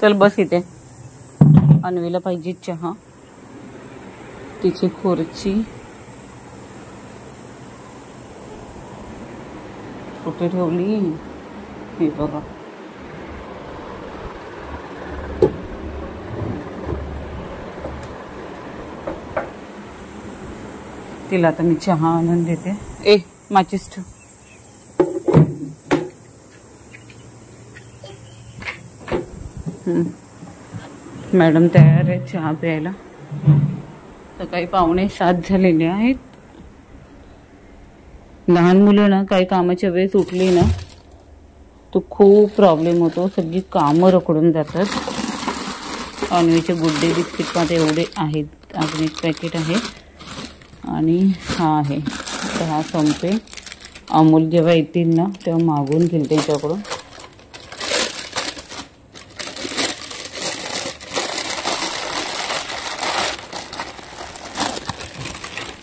चल बस इथे. अन्वीला पाहिजे चहा. तिची खुर्ची कुठे ठेवली हे बघा. तिला आता मी चहा आणून देते. ए माचीस ठेव. मॅडम तयार आहे चहा प्यायला. सकाळी 6:45 झालेले आहेत. लहान मुलं ना काही कामाच्या वेळेस उठली ना तो खूप प्रॉब्लेम होतो. सगळी कामं रखडून जातात. अन्वीचे गुड्डे बिस्किट पण एवढे आहेत. अजून एक पॅकेट आहे आणि हा आहे. तर हा संपे. अमूल जेव्हा येतील ना तेव्हा मागून घेईल त्यांच्याकडून.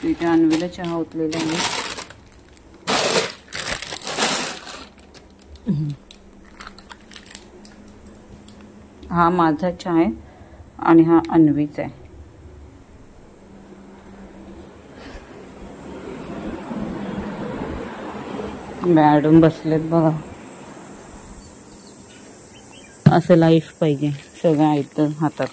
इथे अन्वीला चहा ओतलेला आहे. हा माझा चहा आहे आणि हा अन्वीचा आहे. मॅडम बसलेत बघा. असं लाईफ पाहिजे. सगळं येतं हातात.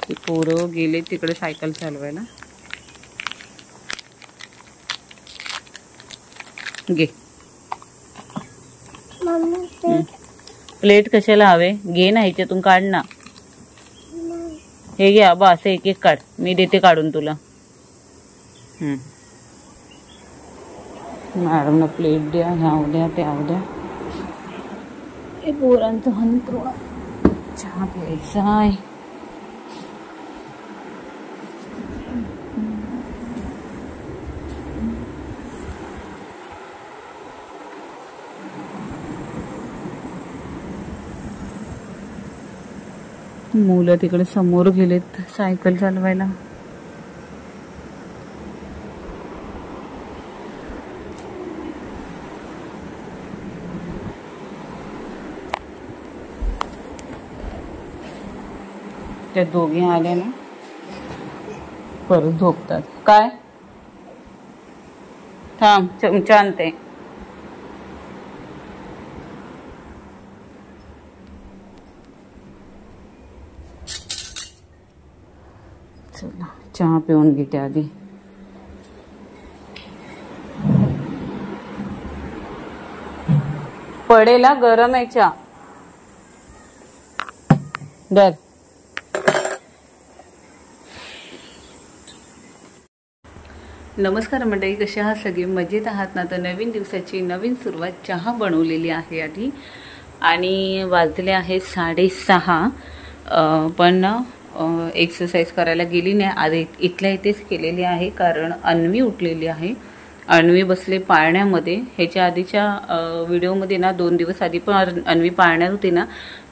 ते पोरं गेले तिकडे सायकल चालवायला. घे प्लेट. कशाला हवे? घे ना ह्याच्यातून काढ ना. हे घे आबा. असं एक एक काढ. मी देते काढून तुला. मॅडमला प्लेट द्या. ह्या उद्या त्या उद्या. हे पोरांचं हंतरुण. चहा प्यायचा आहे. मुलं तिकडे समोर गेलेत सायकल चालवायला. त्या दोघी आल्या ना परत झोपतात. काय थांब चमचा आणते. चला चहा पिऊन घेते आधी. पडेला गरम आहे चहा. दर नमस्कार मंडळी. कशा आहात सगळे? मजेत आहात ना? तर नवीन दिवसाची नवीन सुरुवात. चहा बनवलेली आहे आधी आणि वाजले आहेत 6:30. पण एक्सरसाइज करायला गेली नाही. आधी इथल्या इथेच केलेली आहे कारण अन्वी उठलेली आहे. अन्वी बसले पाळण्यामध्ये. ह्याच्या आधीच्या व्हिडिओमध्ये ना 2 दिवस आधी पण अन्वी पाळण्यात होती ना,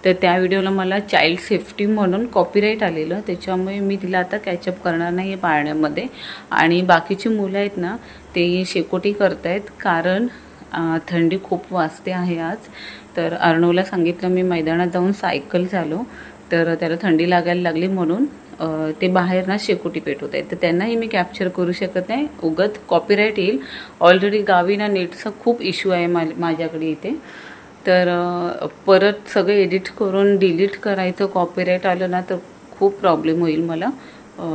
तर त्या व्हिडिओला मला चाइल्ड सेफ्टी म्हणून कॉपीराईट आलेलं. त्याच्यामुळे मी तिला आता कॅचअप करणार नाही आहे पाळण्यामध्ये. आणि बाकीची मुलं आहेत ना ते शेकोटी करतायत कारण थंडी खूप वाजते आहे आज. तर अर्णवला सांगितलं मी मैदानात जाऊन सायकल चालव. तर त्याला थंडी लागायला लागली म्हणून ते बाहेर ना शेकोटी पेटवत आहेत. तर त्यांनाही मी कॅप्चर करू शकत नाही. उगत कॉपीराईट येईल. ऑलरेडी गावी ना नेटचा खूप इश्यू आहे माझ्याकडे इथे. तर परत सगळं एडिट करून डिलीट करायचं. कॉपीराईट आलं ना तर खूप प्रॉब्लेम होईल मला.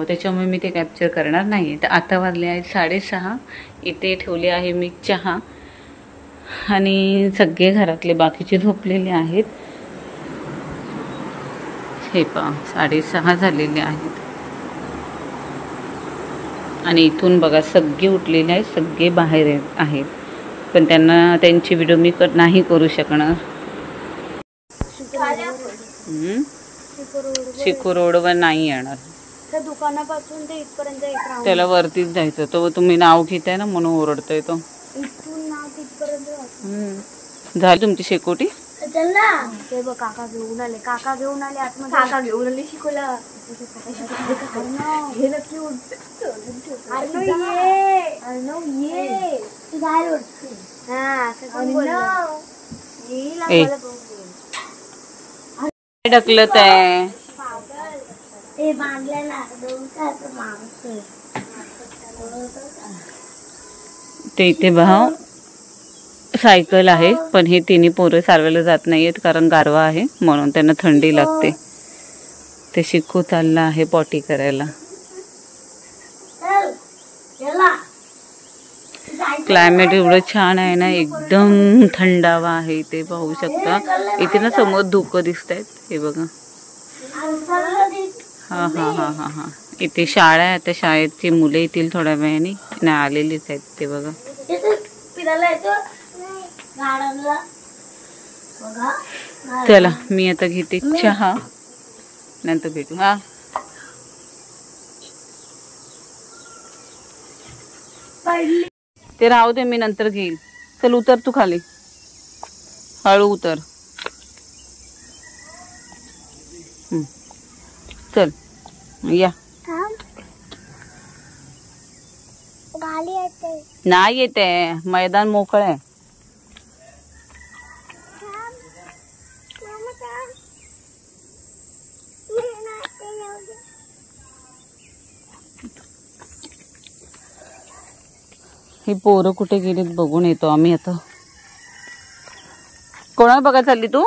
त्याच्यामुळे मी ते कॅप्चर करणार नाही. तर आता वाजले आहेत 6:30. इथे ठेवले आहे मी चहा आणि सगळे घरातले बाकीचे झोपलेले आहेत. हे पहा 6:30 झालेले आहेत आणि इथून बघा सगळे उठलेले आहेत. सगळे बाहेर आहेत पण त्यांना त्यांची व्हिडिओ मी नाही करू शकणार. शिकू रोडवर नाही येणार. त्या दुकानापासून ते इथपर्यंत एक राऊंड. त्याला वरतीच जायचं. तो तुम्ही नाव घेताय ना म्हणून ओरडतोय तो. इथून नाव तिथपर्यंत झाली तुमची शेकोटी? चल ना. ते बघ काका घेऊन आले. काका घेऊन आले आतमध्ये. काका घेऊन आले शिकवला. हे नक्की अर्णव ये तू बाहेर उठ. हा असं बोल. ए ढकलत आहे ते बांधले ना ते इथे बघा सायकल आहे, पण हे तिन्ही पोरं चालवायला जात नाहीयेत कारण गारवा आहे म्हणून त्यांना थंडी लागते. ते शिकू चालला आहे पॉटी करायला. क्लायमेट एवढं छान आहे ना, एकदम थंडावा आहे. इथे पाहू शकता, इथे ना समोर धुकं दिसत आहेत, हे बघा. हा हा हा हा हा इथे शाळा आहे. आता शाळेची मुलं येतील थोड्या वेळाने, नाही आलेलीच आहेत ते बघा. चला मी आता घेते चहा, नंतर भेटू. हा ते राहू दे, मी नंतर घेईल. चल उतर तू खाली, हळू उतर. चल या. नाही येते, मैदान मोकळं आहे. ही पोरं कुठे गेलीत बघून येतो आम्ही आता. कोणाला बघा चालली तू?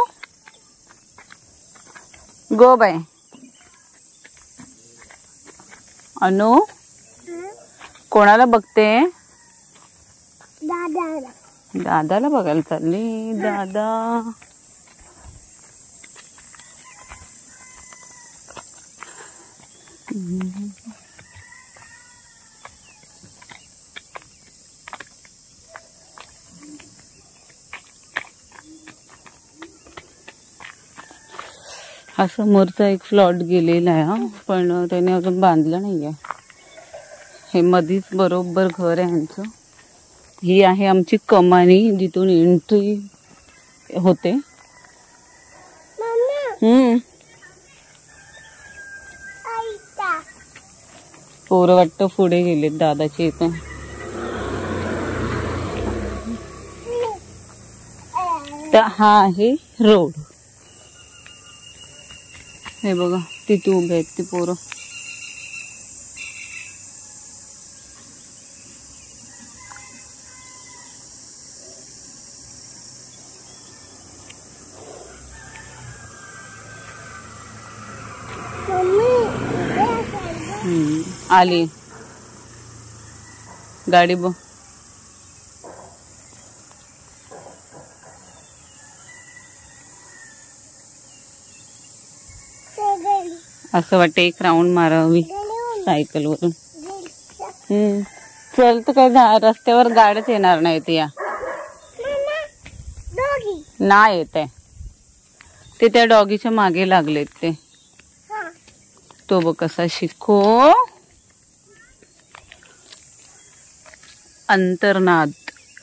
गो बाय. अनु कोणाला बघते? दादाला बघायला चालली. दादा हा समोरचा एक फ्लॉट गेलेला आहे, पण त्याने अजून बांधलं नाहीये. हे मधीच बरोबर घर आहे यांचं. ही आहे आमची कमानी, जिथून एंट्री होते. पोरं वाटतं पुढे गेलेत दादाचे इथे. तर हा आहे रोड. हे बघा तिथे उभे आहेत ती पोरं. आली गाडी बघ. असं वाटतं एक राऊंड मारावी सायकल वरून. चल तर काय रस्त्यावर गाडीच येणार नाही ते. या नाही येत आहे ते, त्या डॉगीच्या मागे लागलेत ते. तो बघ कसा शिको. अंतर्नाद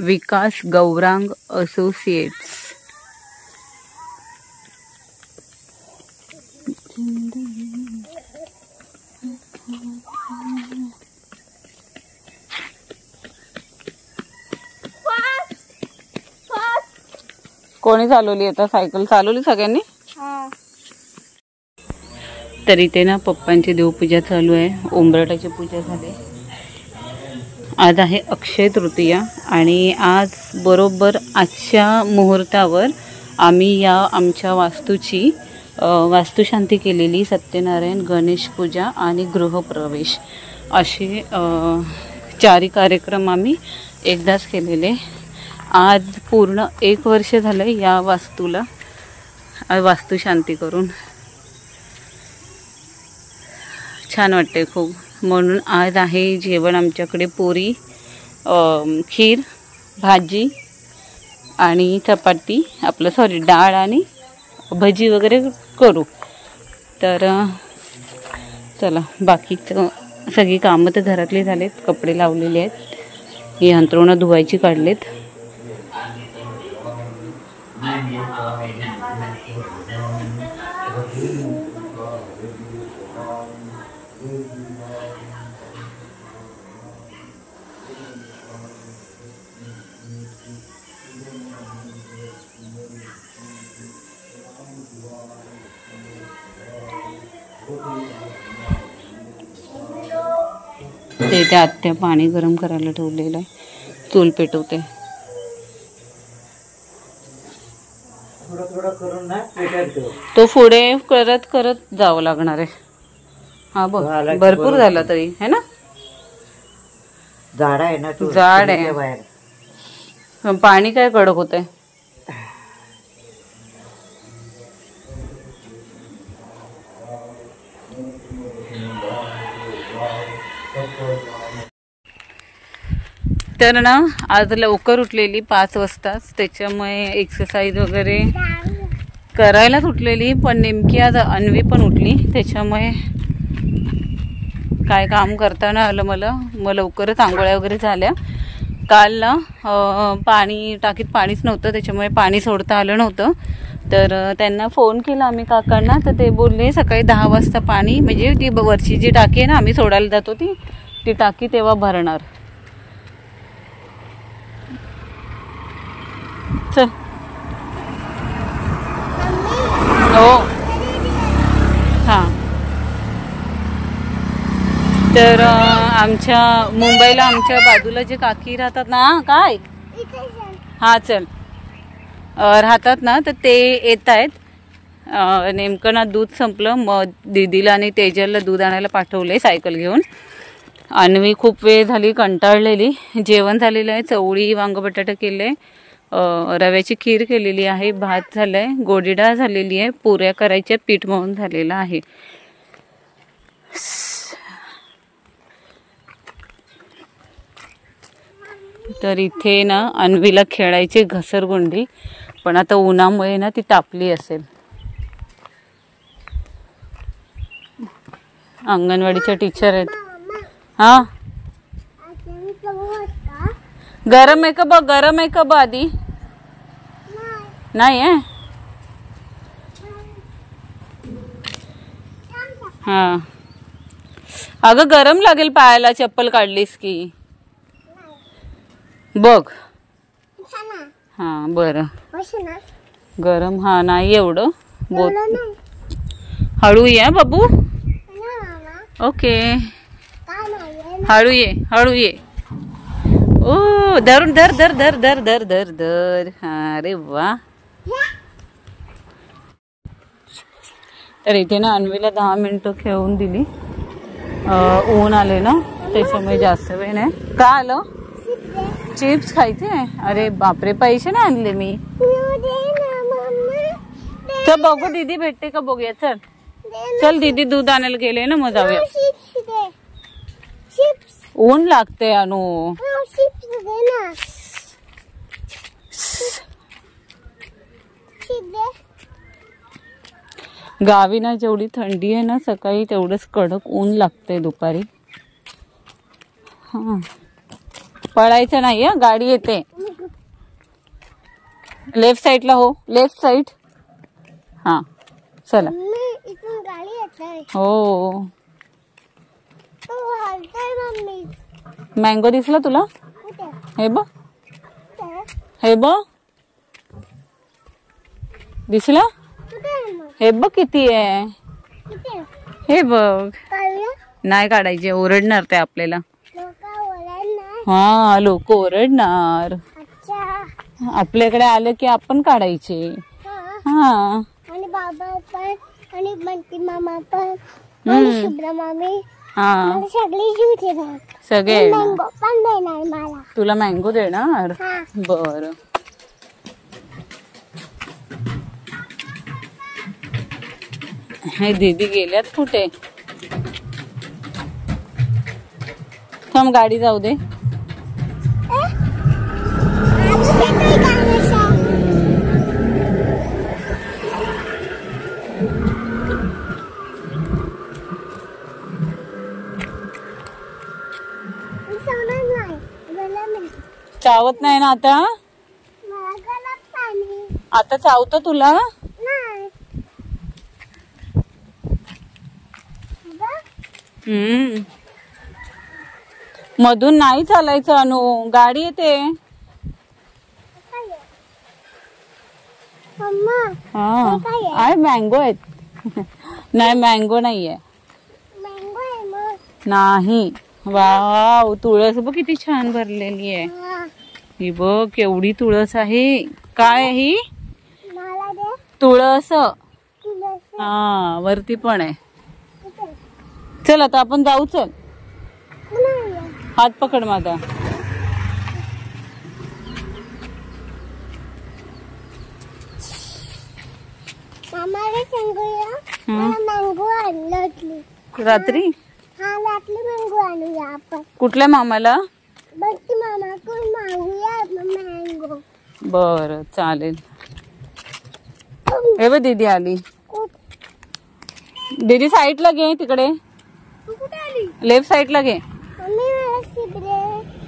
विकास गौरांग असोसिएट्स. कोणी चालवली आता सायकल? चालवली सगळ्यांनी. तर इथे ना पप्पांची देवपूजा चालू आहे. उंबरटाची पूजा झाली. आज आहे अक्षय तृतीया आणि आज बरोबर आजच्या मुहूर्तावर आम्ही या आमच्या वास्तूची वास्तुशांती केलेली. सत्यनारायण, गणेश पूजा आणि गृहप्रवेश असे 4 कार्यक्रम आम्ही एकदाच केलेले. आज पूर्ण 1 वर्ष झालं या वास्तूला वास्तुशांती करून. छान वाटते खूप. म्हणून आज आहे जेवण आमच्याकडे पुरी, खीर, भाजी आणि चपाती, डाळ आणि भजी वगैरे करू. तर चला, बाकीचं सगळी कामं तर घरातली झालेत. कपडे लावलेले आहेत. ही अंथरुणं धुवायची काढलेत. ते इथे आत्या पाणी गरम करायला ठेवलेलं आहे, चूल पेटवते. तो पुढे करत करत जावं लागणार आहे. हा बघ भरपूर झाला तरी है ना, झाड आहे ना, झाड आहे. पाणी काय कडक होतंय. तर ना आज लवकर उठलेली 5 वाजताच, त्याच्यामुळे एक्सरसाइज वगैरे करायलाच उठलेली. पण नेमकी आज अन्वी पण उठली, त्याच्यामुळे काय काम करता नाही आलं मला. मग लवकरच आंघोळ्या वगैरे झाल्या. काल ना पाणी टाकीत पाणीच नव्हतं, त्याच्यामुळे पाणी सोडता आलं नव्हतं. तर त्यांना फोन केला आम्ही काकांना, तर ते बोलले सकाळी 10 वाजता पाणी, म्हणजे ती वरची जी टाकी आहे ना आम्ही सोडायला जातो ती टाकी तेव्हा भरणार. चल हो हां. तर आमच्या मुंबईला आमच्या बाजूला जे काकी राहतात ना, काय हां चल राहतात ना, तर ते येत आहेत. नेमकं ना दूध संपलं, मग दीदीला आणि तेजलला दूध आणायला पाठवले सायकल घेऊन. अन्वी खूप वेळ झाली कंटाळलेली. जेवण झालेलं आहे, चवळी वांग बटाटा केले, रव्याची खीर केलेली आहे, भात झालाय, गोडी डाळ झालेली आहे, पुऱ्या करायच्या, पीठ मळून झालेलं आहे. तर इथे ना अन्वीला खेळायची घसरगुंडी, पण आता उन्हामुळे ना ती तापली असेल. अंगणवाडीच्या टीचर आहेत. हा गरम आहे का बघ, गरम आहे का बघ आधी. नाही आहे हा. अगं गरम लागेल पायाला, चप्पल काढलीस की बघ. हा बरं गरम हा नाही एवढं, हळू ये बाबू. ओके हळू ये हळू ये. ओ धरून धर धर धर धर धर धर धर. हा अरे वा. तर इथे ना अन्वीला 10 मिनिटं खेळून दिली. ऊन आले ना त्याच्यामुळे जास्त वेळ नाही. का आलं चिप्स खायचे. अरे बापरे पैसे नाही आणले मी. चल बघू दीदी भेटते का बघूया. चल चल दीदी दूध आणायला गेले ना, मग जाऊया. ऊन लागते अनु. गावी ना जेवढी थंडी आहे ना सकाळी, तेवढंच कडक ऊन लागते दुपारी. हा पळायचं नाही हा, गाडी येते. लेफ्ट साइडला हो, लेफ्ट साइड. हा चला. हो मँगो दिसला तुला. हे बघ, हे बघ दिसला. हे बघ किती आहे. हे बघ. नाही काढायचे, ओरडणार ते आपल्याला. हा लोक ओरडणार. आपल्याकडे आले की आपण काढायचे. हा आणि बाबा पण आणि बंटी मामा पण आणि शुभ्रा मामी. हा सगळे मँगो पण देणार मला. तुला मँगो देणार. बर हे दीदी गेल्यात कुठे. थांब गाडी जाऊ दे. चावत नाही ना आता. आता चावतं तुला. मधून नाही चालायचं अनु, गाडी येते. हा आहे मँगो आहेत. नाही मँगो नाहीये. नाही वाव, तुळस बघ किती छान भरलेली आहे. हा. ही बघ केवढी तुळस आहे. काय आहे ही? मला दे. तुळस. तुळस. हा, वरती पण आहे. कुठे? चल आता आपण जाऊ. चल, नाही. हात पकड माझा. मामाला सांगूया. मला मँगो आणलं. रात्री हा, रात्री मँगो आणूया आपण. कुठल्या मामाला? बंटी मामा कोण मागूया मँगो. बर चालेल. हे बघ दीदी आली. दीदी साईडला घे, तिकडे तू कुठे आली? लेफ्ट साईडला घे. मम्मी मला शिबरे.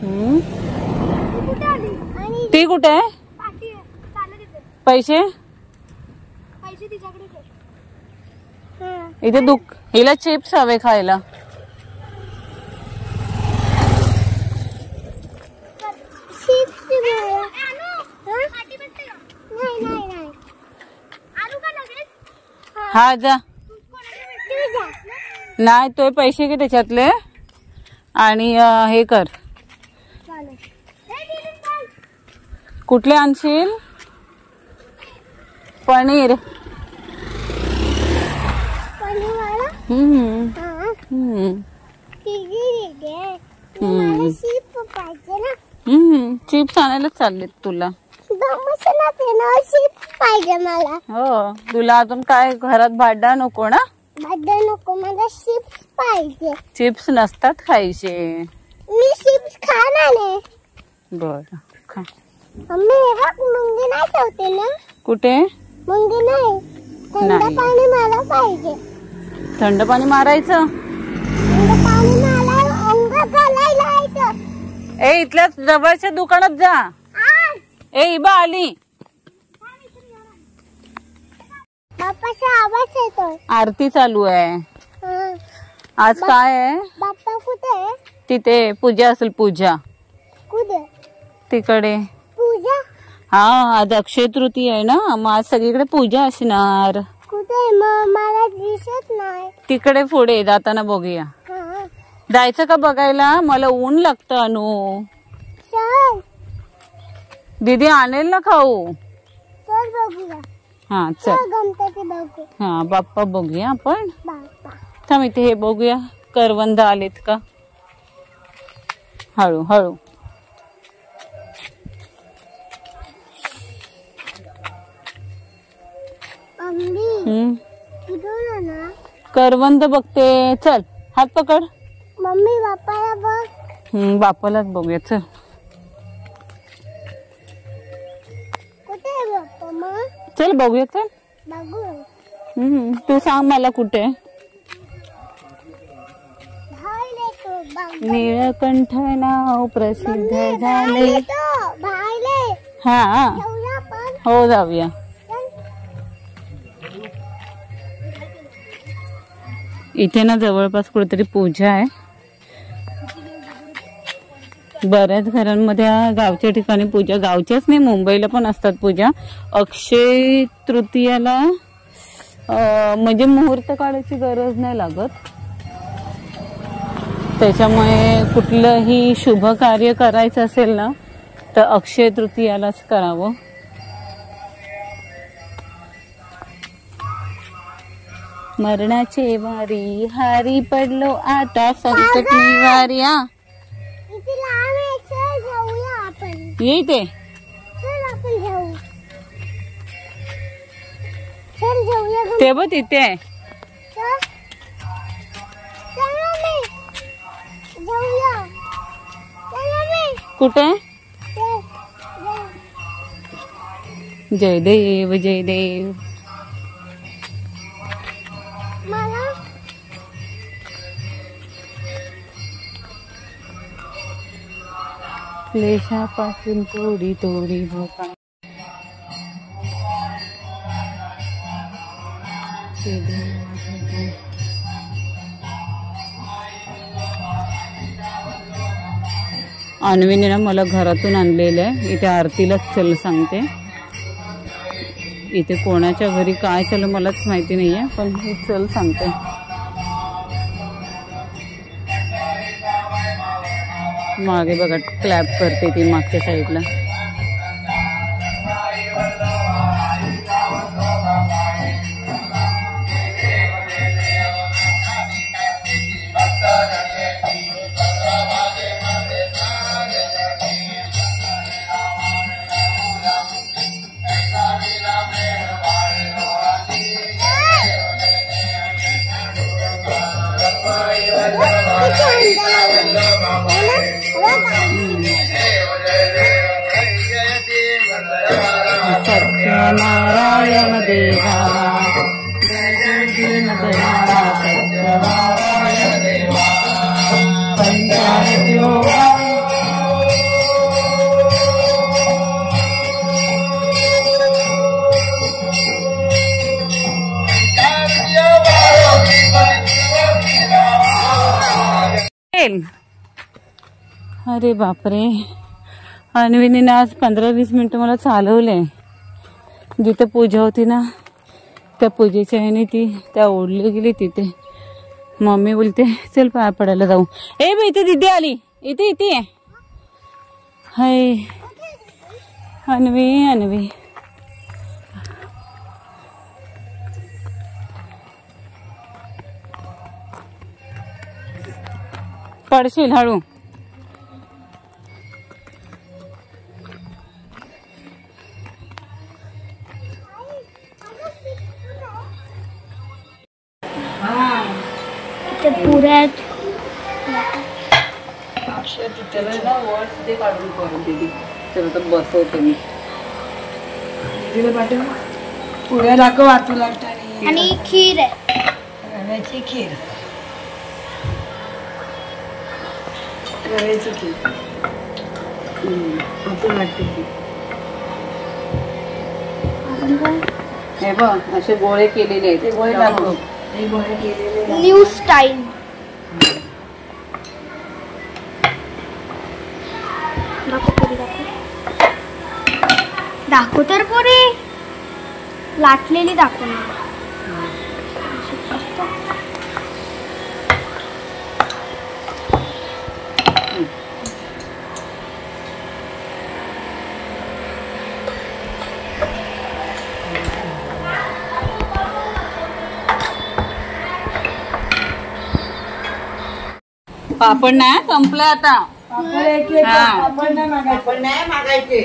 तू कुठे आली? आणि ती कुठे आहे? पाठी चालत येते. पैसे पैसे तिच्याकडेच आहे. हा. इथे दुख. हिला चिप्स हवे खायला. चिप्स नाही नाही नाही. आणू का लगेच? हा जा. तू जा. नाही, तो पैसे घे त्याच्यातले आणि हे कर. चालेल. हे दीदी चल. कुठले आणशील? पनीर. पनीरवाला? हा. ठीक आहे. मला शिप पाहिजे ना. चिप्स आणायला चाललेत तुला. मसाला शिप पाहिजे मला. हो, तुला अजून काय घरात भांडा नको ना? भांडा नको, मला चिप्स पाहिजे. चिप्स नसतात खायचे. मी चिप्स खाणार नाही. बर खा. मम्मी हा मुंगी नाही ठेवते ना? कुठे? मुंगी नाही. थंड नाही. पाणी मला पाहिजे. थंड पाणी मारायचं? थंड पाणी मला अंग घालायला यायचं. ए, इथल्या जवळच्या दुकानात जा. ए, इबा आली. बाप्पाचा आवाज येतो. आरती चालू आहे. हा. आज काय आहे? बाप्पा कुठे आहे? तिथे पूजा असेल. पूजा कुठे? तिकडे. पूजा हा, आज अक्षय तृतीया आहे ना, मग आज सगळीकडे पूजा असणार. कुठे? मला दिसत नाही. तिकडे पुढे जाताना बघूया. हा. जायचं का बघायला? मला ऊन लागतं अनु. चल दीदी आणेल ना खाऊ. चल बघूया. हा चल. चल गणपती बघू. हा, बाप्पा बघूया आपण. बाप्पा. थांब, इथे हे बघूया करवंद आलेत का. हळू हळू. मम्मी कुठून ना? करवंद बघते. चल, हात पकड. मम्मी बाप्पाला बघ. बाप्पालाच बघूया. चल. कुठे आहे बाप्पा मग? चल बघूया. चल. बघू. तू सांग मला कुठे. बाहेर येतो. बघ. नीळकंठ नाव प्रसिद्ध झाले. बाहेर हा, जाऊया आपण. हो जाऊया. इथे ना जवळपास कुठेतरी पूजा आहे. बऱ्याच घरांमध्ये गावच्या ठिकाणी पूजा, गावच्याच नाही मुंबईला पण असतात पूजा. अक्षय तृतीयाला म्हणजे मुहूर्त काढायची गरज नाही लागत. त्याच्यामुळे कुठलंही शुभ कार्य करायचं असेल ना तर अक्षय तृतीयालाच करावं. मरणाचे वारी हारी पडलो आता संकट निवार्या. इथे लांब आहे. चल जाऊया आपण. ये इथे. चल आपण जाऊ. चल जाऊया. ते बघ तिथे आहे. चल. चल मम्मी. जाऊया. चल मम्मी. कुठे? चल. जय देव जय देव. मला क्लेशापासून थोडी थोडी भोका. अन्वीने ना मला घरातून आणलेलं आहे. इथे आरतीलाच चल सांगते. इथे कोणाच्या घरी काय चालू मलाच माहिती नाहीये, पण हे चल सांगते. मागे बघा क्लॅप करते ती मागच्या साईडला. सत्यनारायण देवा सत्यनारायण देवा पंचायत अरे बापरे, अन्वीने आज 15-20 मिनिटं मला चालवले. जिथे पूजा होती ना त्या पूजेच्या ह्याने ती त्या ओढली गेली तिथे. मम्मी बोलते चल पाय पडायला जाऊ. ए बाई इथे दिदी आली, इथे इथे हाय अन्वी. अन्वी पडशील हळू. पुऱ्या काढून करून दिली तर आता बसवते मी. पुऱ्या दाखव तुला. आणि खीर आहे, रव्याची खीर. रव्याची खीर आतून वाटते की. हे बघ असे गोळे केलेले आहेत. ते गोळे दाखव. हे गोळे केलेले न्यू स्टाईल. दाखव तर पुरी लाटलेली दाखव ना. पापड नाही संपलं आता. पापड नाही मागायचे.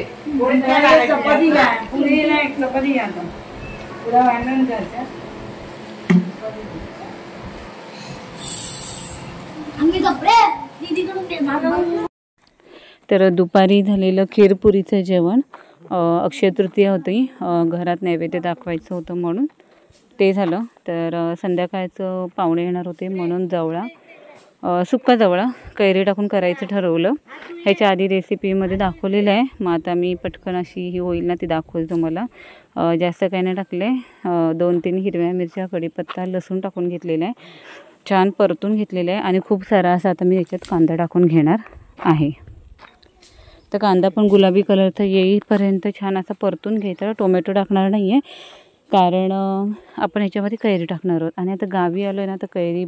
चपाती घ्या, पुरी नाही चपाती घ्या. आता पुरा वाढून जायचं. तर दुपारी झालेलं खीरपुरीचं जेवण. अक्षय तृतीया होती, घरात नैवेद्य दाखवायचं होतं म्हणून ते झालं. तर संध्याकाळचं पाहुणे येणार होते म्हणून जवळा सुक्का जवळा कैरी टाकून करायचं ठरवलं. ह्याच्या आधी रेसिपीमध्ये दाखवलेलं आहे. मग आता मी पटकन अशी ही होईल ना ती दाखवते तुम्हाला. जास्त काही नाही टाकले. 2-3 हिरव्या मिरच्या, कढीपत्ता, लसूण टाकून घेतलेला आहे. छान परतून घेतलेलं आहे आणि खूप सारा असा आता मी याच्यात कांदा टाकून घेणार आहे. तर कांदा पण गुलाबी कलरचा येईपर्यंत छान असा परतून घ्यायचा. टोमॅटो टाकणार नाही आहे कारण आपण ह्याच्यामध्ये कैरी टाकणार आहोत. आणि आता गावी आलो आहे ना तर कैरी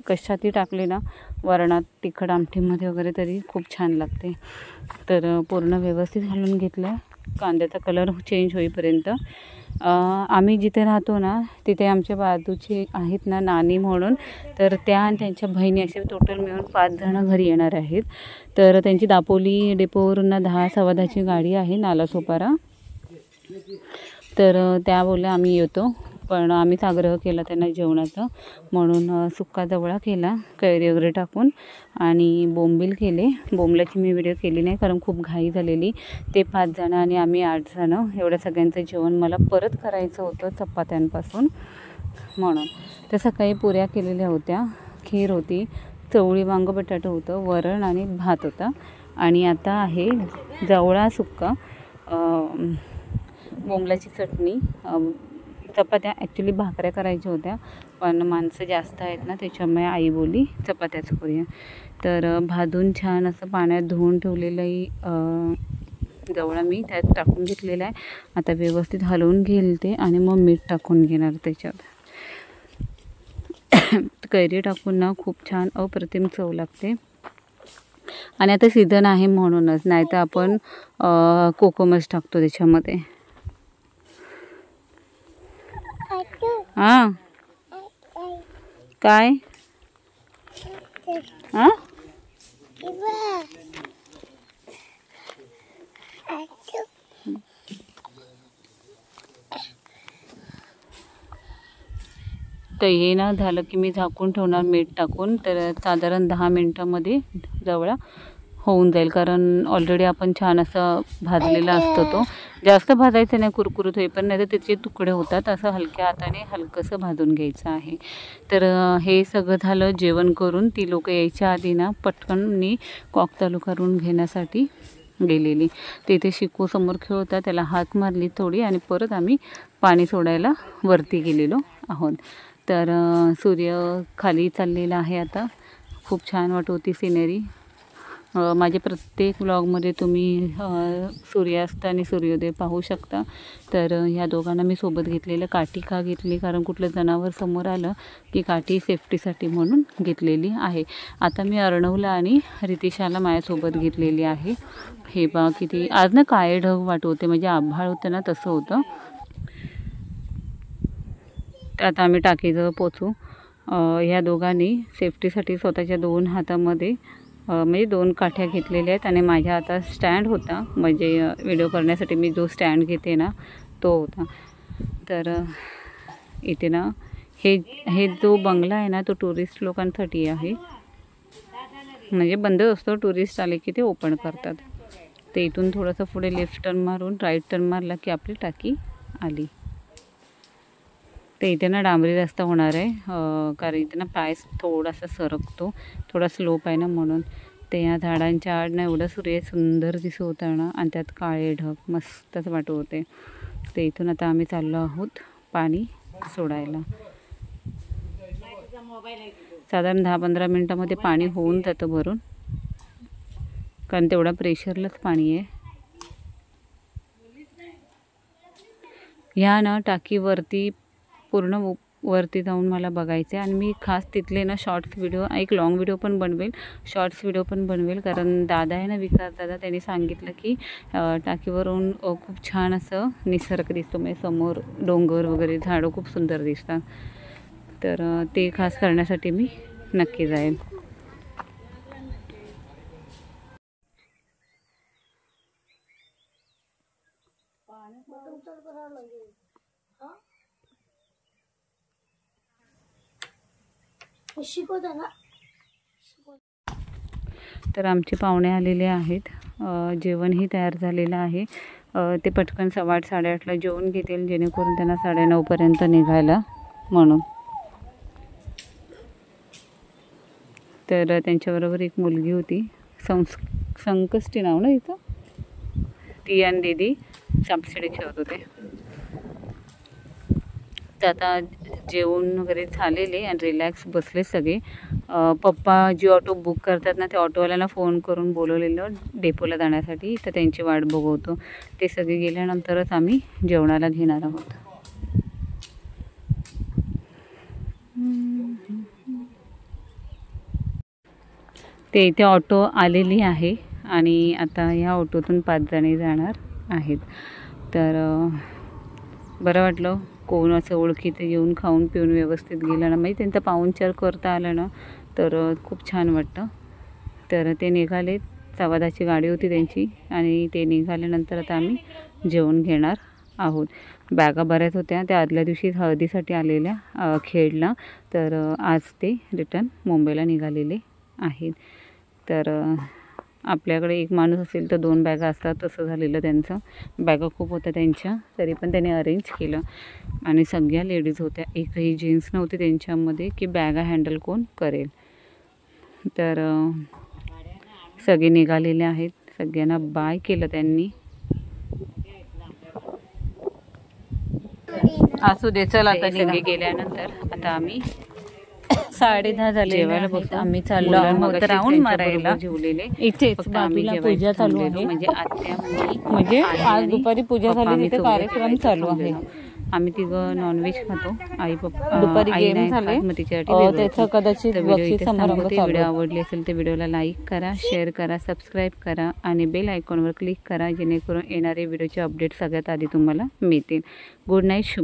कशातही टाकली ना, वरणात, तिखट आमटीमध्ये वगैरे तरी खूप छान लागते. तर पूर्ण व्यवस्थित घालून घेतलं आहे. कांद्याचा कलर चेंज होईपर्यंत. आम्ही जिथे राहतो ना तिथे आमच्या बाजूचे आहेत ना नानी म्हणून, तर त्या आणि त्यांच्या बहिणी असे टोटल मिळून 5 जण घरी येणार आहेत. तर त्यांची दापोली डेपोवरून 10-10:15ची गाडी आहे नालासोपारा. तर त्या बोलल्या आम्ही येतो, पण आम्हीच आग्रह केला त्यांना जेवणाचा म्हणून सुक्का जवळा केला कैरी वगैरे टाकून आणि बोंबील केले. बोंबल्याची मी व्हिडिओ केली नाही कारण खूप घाई झालेली. ते 5 जण आणि आम्ही 8 जण. एवढ्या सगळ्यांचं जेवण मला परत करायचं होतं चपात्यांपासून म्हणून. तर सकाळी पुऱ्या केलेल्या होत्या, खीर होती, चवळी वांग बटाटं होतं, वरण आणि भात होता. आणि आता आहे जवळा सुक्का, बोंबल्याची चटणी, चपात्या. ॲक्च्युली भाकऱ्या करायच्या होत्या पण माणसं जास्त आहेत ना त्याच्यामुळे आई बोलली चपात्याच करूया. तर भाजून छान असं पाण्यात धुवून ठेवलेलं जवळा मी त्यात टाकून घेतलेला आहे. आता व्यवस्थित हलवून घेईल ते आणि मग मीठ टाकून घेणार त्याच्यात. कैरी टाकून ना खूप छान अप्रतिम चव लागते. आणि आता सीझन आहे म्हणूनच, नाही तर आपण कोकमच टाकतो त्याच्यामध्ये. हां काय हां तर हे ना झालं की मी झाकून ठेवणार मीठ टाकून. तर साधारण 10 मिनटामध्ये जवळ होऊन जाईल, कारण ऑलरेडी आपण छान असं भाजलेला असतो. तो जास्त भाजायचं नाही, कुरकुरीत होई पण नाही तर त्याचे तुकडे होतात. असं हलक्या हाताने हलकंसं भाजून घ्यायचं आहे. तर हे सगळं झालं जेवण करून. ती लोक यायच्या आधी ना पटकन मी कॉक चालू करून घेण्यासाठी गेलेली. तिथे शिकू समोर खेळ होता, त्याला हाक मारली थोडी आणि परत आम्ही पाणी सोडायला वरती गेलेलो आहोत. तर सूर्य खाली चाललेला आहे आता. खूप छान वाटत होती सिनेरी. माझे प्रत्येक व्लॉगमध्ये तुम्ही सूर्यास्त आणि सूर्योदय पाहू शकता. तर ह्या दोघांना मी सोबत घेतलेलं. काठी का घेतली, कारण कुठलं जनावर समोर आलं की काठी सेफ्टीसाठी म्हणून घेतलेली आहे. आता मी अर्णवला आणि रितिशाला माझ्यासोबत घेतलेली आहे. हे बा किती आज ना काळे ढग वाटत होते, म्हणजे आभाळ होतं ना तसं होतं. तर आता आम्ही टाकीजवळ पोचू. ह्या दोघांनी सेफ्टीसाठी स्वतःच्या 2 हातामध्ये म्हणजे 2 काठ्या घेतलेल्या आहेत आणि माझ्या हातात स्टँड होता, म्हणजे व्हिडिओ करण्यासाठी मी जो स्टँड घेते ना तो होता. तर इथे ना हे जो बंगला आहे ना तो टुरिस्ट लोकांसाठी आहे, म्हणजे बंद असतो. टुरिस्ट आले की ते ओपन करतात. ते इथून थोडंसं पुढे लेफ्ट टर्न मारून राईट टर्न मारला की आपली टाकी आली. तर इथे ना डांबरी रस्ता होणार आहे, कारण इथे ना पाय थोडासा सरकतो, थोडा स्लोप आहे ना म्हणून. ते या झाडांच्या आड ना एवढं सूर्य सुंदर दिसत होतं ना, आणि त्यात काळे ढग मस्तच वाटत होते. ते इथून आता आम्ही चाललो आहोत पाणी सोडायला. साधारण 10-15 मिनटामध्ये पाणी होऊन जातं भरून, कारण तेवढा प्रेशरलाच पाणी आहे. ह्या ना टाकीवरती पूर्ण वरती जाऊन मला बघायचं आहे आणि मी खास तिथले ना शॉर्ट्स व्हिडिओ, एक लॉंग व्हिडिओ पण बनवेल, शॉर्ट्स व्हिडिओ पण बनवेल. कारण दादा आहे ना विकास दादा, त्यांनी सांगितलं की टाकीवरून खूप छान असं निसर्ग दिसतो, म्हणजे समोर डोंगर वगैरे झाडं खूप सुंदर दिसतात. तर ते खास करण्यासाठी मी नक्की जाईल. तर आमचे पाहुणे आलेले आहेत. जेवणही तयार झालेलं आहे. ते पटकन 8:15ला जेवण घेतील, जेणेकरून त्यांना 9:30पर्यंत निघायला म्हणून. तर त्यांच्याबरोबर एक मुलगी होती, संकष्टी नाव ना इथं, ती आणि दीदी सापशिडी खेळत होते. तर आता जेवण वगैरे झालेले आणि रिलॅक्स बसले सगळे. पप्पा जी ऑटो बुक करतात ना, त्या ऑटोवाल्याला फोन करून बोलवलेलं डेपोला जाण्यासाठी, तर त्यांची वाट बघवतो. ते सगळे गेल्यानंतरच आम्ही जेवणाला घेणार आहोत. ते इथे ऑटो आलेली आहे आणि आता ह्या ऑटोतून 5 जणी जाणार आहेत. तर बरं वाटलं, कोण असं ओळखीचं येऊन खाऊन पिऊन व्यवस्थित गेलं ना, म्हणजे त्यांचा पाहुणचार करता आला ना तर खूप छान वाटतं. तर ते निघाले, 10:15ची गाडी होती त्यांची आणि ते निघाल्यानंतर आता आम्ही जेवण घेणार आहोत. बॅगा बऱ्याच होत्या, त्या आदल्या दिवशी हळदीसाठी आलेल्या खेडला. तर आज ते रिटर्न मुंबईला निघालेले आहेत. तर आपल्याकडे एक माणूस असेल तर 2 बॅगा असतात, तसं झालेलं त्यांचं. बॅगा खूप होत्या त्यांच्या, तरी पण त्याने अरेंज केलं. आणि सगळ्या लेडीज होत्या, एकही जेंट्स नव्हते त्यांच्यामध्ये की बॅगा हँडल कोण करेल. तर सगळे निघालेले आहेत, सगळ्यांना बाय केलं त्यांनी. असू दे, चला आता सगळे गेल्यानंतर आता आम्ही 10:30 झाले जेवायला बसतो. आम्ही चाललो आहोत राऊंड मारायला. जेवलेले इथेच बाजूला पूजा चालू आहे, म्हणजे आत्या, म्हणजे आज दुपारी पूजा झाली, तिथे कार्यक्रम चालू आहे. आम्ही तिघं नॉनव्हेज खातो. आई पप्पा दुपारी आई गेम नाही झाले. खात, मग तिच्यासाठी वेगळं त्याचं होतं. कदाचित तर व्हिडिओ बक्षीस इथे समारंभ संपवते. चालू व्हिडिओ आहे. आवडली असेल तर व्हिडिओला लाईक करा, शेअर करा, सबस्क्राईब करा आणि बेल आयकॉनवर क्लिक करा, जेणेकरून येणारे व्हिडिओचे अपडेट सगळ्यात आधी तुम्हाला मिळतील. Good night.